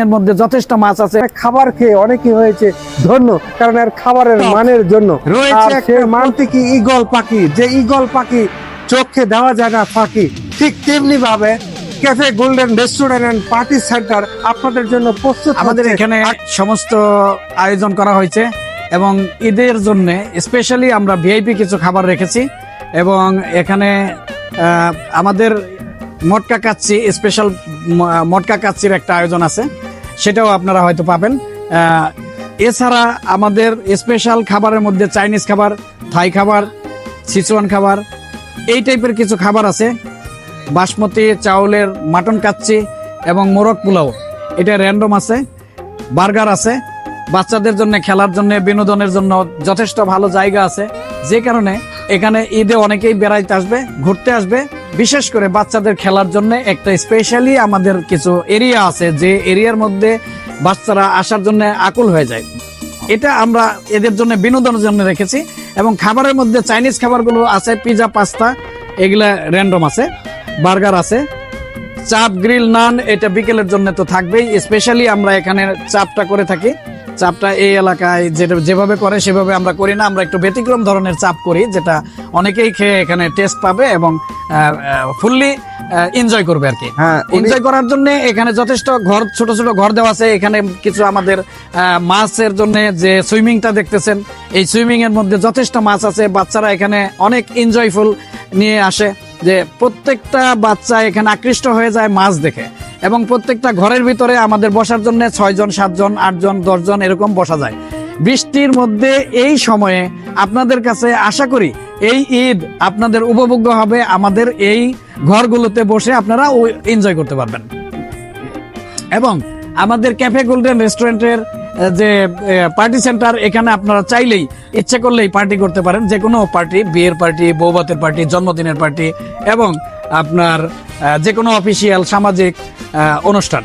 এর মধ্যে যথেষ্ট মাছ আছে। খাবার খেয়ে অনেকে হয়েছে ধন্য, কারণ এর খাবারের মানের জন্য রয়েছে সেই মানটি কি ঈগল পাখি, যে ঈগল পাখি চোখে দেওয়া যায় না ফাঁকি, ঠিক তেমনি ভাবে Cafe Golden Restaurant and Party Centre আপনাদের জন্য প্রস্তুত। আমাদের এখানে সমস্ত আয়োজন করা হয়েছে এবং ঈদের জন্য স্পেশালি আমরা ভিআইপি কিছু খাবার রেখেছি এবং এখানে আমাদের মটকা কাচ্চি, স্পেশাল মটকা কাচ্চির একটা আয়োজন আছে, সেটাও আপনারা হয়তো পাবেন। এছাড়া আমাদের স্পেশাল খাবারের মধ্যে চাইনিজ খাবার, থাই খাবার, সিচুয়ান খাবার, এই টাইপের কিছু খাবার আছে। বাসমতি চাউলের মাটন কাচ্চি এবং মোরগ পোলাও, এটা র্যান্ডম আছে। বার্গার আছে। বাচ্চাদের জন্য খেলার জন্য, বিনোদনের জন্য যথেষ্ট ভালো জায়গা আছে, যে কারণে এখানে ঈদে অনেকেই বেড়াইতে আসবে, ঘুরতে আসবে। বিশেষ করে বাচ্চাদের খেলার জন্য একটা স্পেশালি আমাদের কিছু এরিয়া আছে, যে এরিয়ার মধ্যে বাচ্চারা আসার জন্য আকুল হয়ে যায়। এটা আমরা এদের জন্য বিনোদনের জন্য রেখেছি। এবং খাবারের মধ্যে চাইনিজ খাবারগুলো আছে, পিজা, পাস্তা, এগুলা র্যান্ডম আছে। বার্গার আছে, চাপ, গ্রিল, নান, এটা বিকেলের জন্য তো থাকবেই। স্পেশালি আমরা এখানে চাপটা করে থাকি। চাপটা এই এলাকায় যেভাবে করে সেভাবে আমরা করি না, আমরা একটু ব্যতিক্রম ধরনের চাপ করি, যেটা অনেকেই খেয়ে এখানে টেস্ট পাবে এবং ফুললি এনজয় করবে আর কি। এনজয় করার জন্য এখানে যথেষ্ট ঘর, ছোট ছোট ঘর দেওয়া আছে। এখানে কিছু আমাদের মাছের জন্য যে সুইমিংটা দেখতেছেন, এই সুইমিং এর মধ্যে যথেষ্ট মাছ আছে। বাচ্চারা এখানে অনেক এনজয়ফুল নিয়ে আসে, যে প্রত্যেকটা বাচ্চা এখানে আকৃষ্ট হয়ে যায় মাছ দেখে। এবং প্রত্যেকটা ঘরের ভিতরে আমাদের বসার জন্য 6 জন, 7 জন, 8 জন, 10 জন এরকম বসা যায়। বৃষ্টির মধ্যে এই সময়ে আপনাদের কাছে আশা করি এই ঈদ আপনাদের উপভোগ্য হবে। আমাদের এই ঘরগুলোতে বসে আপনারা এনজয় করতে পারবেন। এবং আমাদের ক্যাফে গোল্ডেন রেস্টুরেন্টের যে পার্টি সেন্টার, এখানে আপনারা চাইলেই, ইচ্ছে করলেই পার্টি করতে পারেন। যে কোনো পার্টি, বিয়ের পার্টি, বৌভাতের পার্টি, জন্মদিনের পার্টি এবং আপনার যে কোনো অফিসিয়াল সামাজিক অনুষ্ঠান,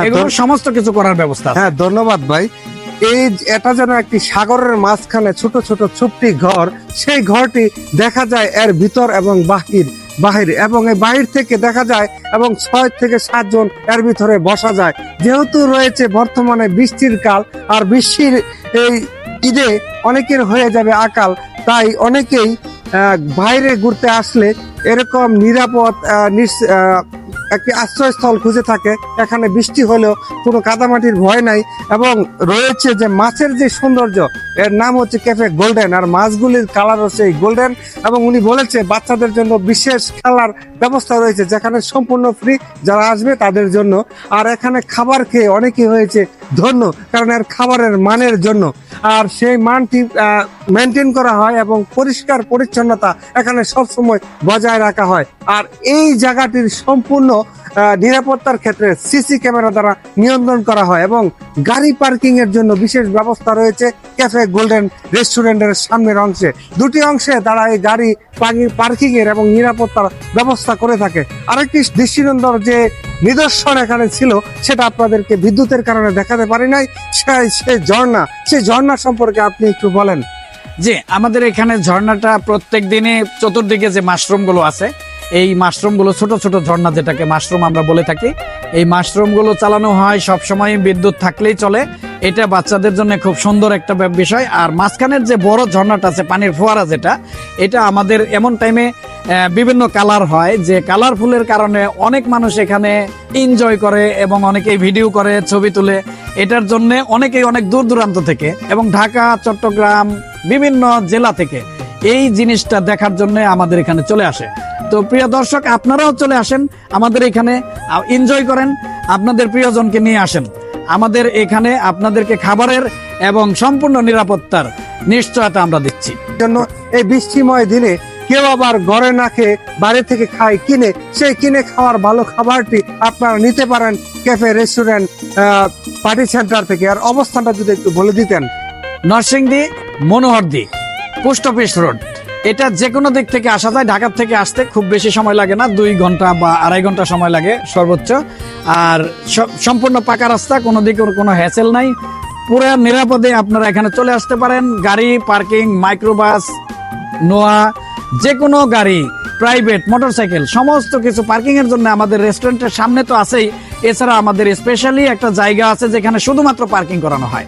এগুলো সমস্ত কিছু করার ব্যবস্থা। হ্যাঁ, ধন্যবাদ ভাই। এটা যেন একটি সাগরের মাঝখানে ছোট ছোট ছোট্টি ঘর, সেই ঘরটি দেখা যায় এর ভিতর এবং বাহির, এবং এই বাহির থেকে দেখা যায় এবং 6 থেকে 7 জন এর ভিতরে বসা যায়। যেহেতু রয়েছে বর্তমানে বৃষ্টির কাল, আর বৃষ্টির এই ঈদে অনেকের হয়ে যাবে আকাল, তাই অনেকেই বাইরে ঘুরতে আসলে এরকম নিরাপদ একটি আশ্রয়স্থল খুঁজে থাকে। এখানে বৃষ্টি হলেও কোনো কাদামাটির ভয় নাই, এবং রয়েছে যে মাছের যে সৌন্দর্য, এর নাম হচ্ছে ক্যাফে গোল্ডেন, আর মাছগুলির কালার হচ্ছে গোল্ডেন। এবং উনি বলেছে বাচ্চাদের জন্য বিশেষ খেলার ব্যবস্থা রয়েছে, যেখানে সম্পূর্ণ ফ্রি, যারা আসবে তাদের জন্য। আর এখানে খাবার খেয়ে অনেকে হয়েছে ধন্য, কারণ এর খাবারের মানের জন্য। আর সেই মানটি মেনটেন করা হয় এবং পরিষ্কার পরিচ্ছন্নতা এখানে সবসময় বজায় রাখা হয়। আর এই জায়গাটির সম্পূর্ণ নিরাপত্তার ক্ষেত্রে সিসি ক্যামেরা দ্বারা নিয়ন্ত্রণ করা হয়, এবং গাড়ি পার্কিং এর জন্য বিশেষ ব্যবস্থা রয়েছে ক্যাফে গোল্ডেন রেস্টুরেন্টের সামনের অংশে। 2টি অংশে তারা এই গাড়ি পার্কিং এর এবং নিরাপত্তার ব্যবস্থা করে থাকে। আরেকটি দৃষ্টিনন্দন যে নিদর্শন এখানে ছিল, সেটা আপনাদেরকে বিদ্যুতের কারণে দেখাতে পারি নাই, সেই ঝর্ণা সম্পর্কে আপনি একটু বলেন। যে আমাদের এখানে ঝর্ণাটা প্রত্যেক দিনে চতুর্দিকে যে মাশরুম গুলো আছে, এই মাশরুম গুলো ছোট ছোট ঝর্ণা, যেটাকে মাশরুম আমরা বলে থাকি, এই মাশরুম গুলো চালানো হয় সবসময়, বিদ্যুৎ থাকলেই চলে। এটা বাচ্চাদের জন্য খুব সুন্দর একটা বিষয়। আর মাঝখানের যে বড় ঝর্ণাটা আছে, পানির ফোয়ারা যেটা, এটা আমাদের এমন টাইমে বিভিন্ন কালার হয়, যে কালারফুলের কারণে অনেক মানুষ এখানে এনজয় করে এবং অনেকেই ভিডিও করে, ছবি তুলে। এটার জন্য অনেকেই অনেক দূর দূরান্ত থেকে এবং ঢাকা, চট্টগ্রাম, বিভিন্ন জেলা থেকে এই জিনিসটা দেখার জন্য আমাদের এখানে চলে আসে। তো প্রিয় দর্শক, আপনারাও চলে আসেন আমাদের এখানে, এনজয় করেন, আপনাদের প্রিয়জনকে নিয়ে আসেন আমাদের এখানে। আপনাদেরকে খাবারের এবং সম্পূর্ণ নিরাপত্তার নিশ্চয়তা আমরা দিচ্ছি। জন্য এই বৃষ্টিময় দিনে কেউ আবার ঘরে না খেয়ে বাইরে থেকে খায় কিনে, সেই কিনে খাওয়ার ভালো খাবারটি আপনারা নিতে পারেন ক্যাফে রেস্টুরেন্ট পার্টি সেন্টার থেকে। আর অবস্থানটা যদি একটু বলে দিতেন। Narsingdi Monohardi, post office road. এটা যে কোনো দিক থেকে আসা যায়। ঢাকার থেকে আসতে খুব বেশি সময় লাগে না, 2 ঘন্টা বা 2.5 ঘন্টা সময় লাগে সর্বোচ্চ। আর সম্পূর্ণ পাকা রাস্তা, কোনো দিকে কোনো হ্যাসেল নাই, পুরো নিরাপদে আপনারা এখানে চলে আসতে পারেন। গাড়ি পার্কিং, মাইক্রোবাস, নোয়া, যে কোনো গাড়ি, প্রাইভেট মোটরসাইকেল, সমস্ত কিছু পার্কিং এর জন্য আমাদের রেস্টুরেন্টের সামনে তো আছেই। এছাড়া আমাদের স্পেশালি একটা জায়গা আছে যেখানে শুধুমাত্র পার্কিং করানো হয়।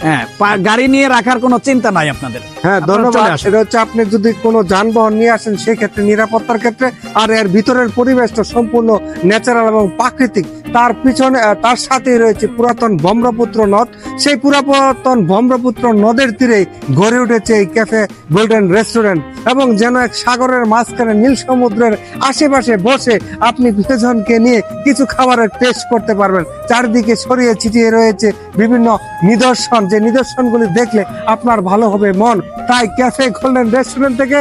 হ্যাঁ, গাড়ি নিয়ে রাখার কোনো চিন্তা নাই আপনাদের। হ্যাঁ, আপনারা ধন্যবাদ। চলে আসেন। এটা হচ্ছে আপনি যদি কোনো যানবাহন নিয়ে আসেন সেই ক্ষেত্রে নিরাপত্তার ক্ষেত্রে, আর এর ভিতরের পরিবেশটা সম্পূর্ণ ন্যাচারাল এবং প্রাকৃতিক। তার পিছনে তার সাথেই রয়েছে পুরাতন ব্রহ্মপুত্র নদ। সেই পুরাতন ব্রহ্মপুত্র নদের তীরে গড়ে উঠেছে এই ক্যাফে গোল্ডেন রেস্টুরেন্ট, এবং যেন এক সাগরের মাঝখানে নীল সমুদ্রের আশেপাশে বসে আপনি প্রিয়জনকে নিয়ে কিছু খাবারের টেস্ট করতে পারবেন। চারদিকে ছড়িয়ে ছিটিয়ে রয়েছে বিভিন্ন নিদর্শন, যে নিদর্শনগুলি দেখলে আপনার ভালো হবে মন। তাই ক্যাফে গোল্ডেন রেস্টুরেন্ট থেকে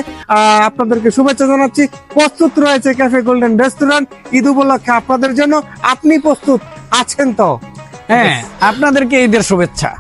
আপনাদেরকে শুভেচ্ছা জানাচ্ছি। প্রস্তুত রয়েছে ক্যাফে গোল্ডেন রেস্টুরেন্ট ঈদ উপলক্ষে আপনাদের জন্য। আপনি প্রস্তুত আছেন তো? হ্যাঁ, আপনাদেরকে ঈদের শুভেচ্ছা।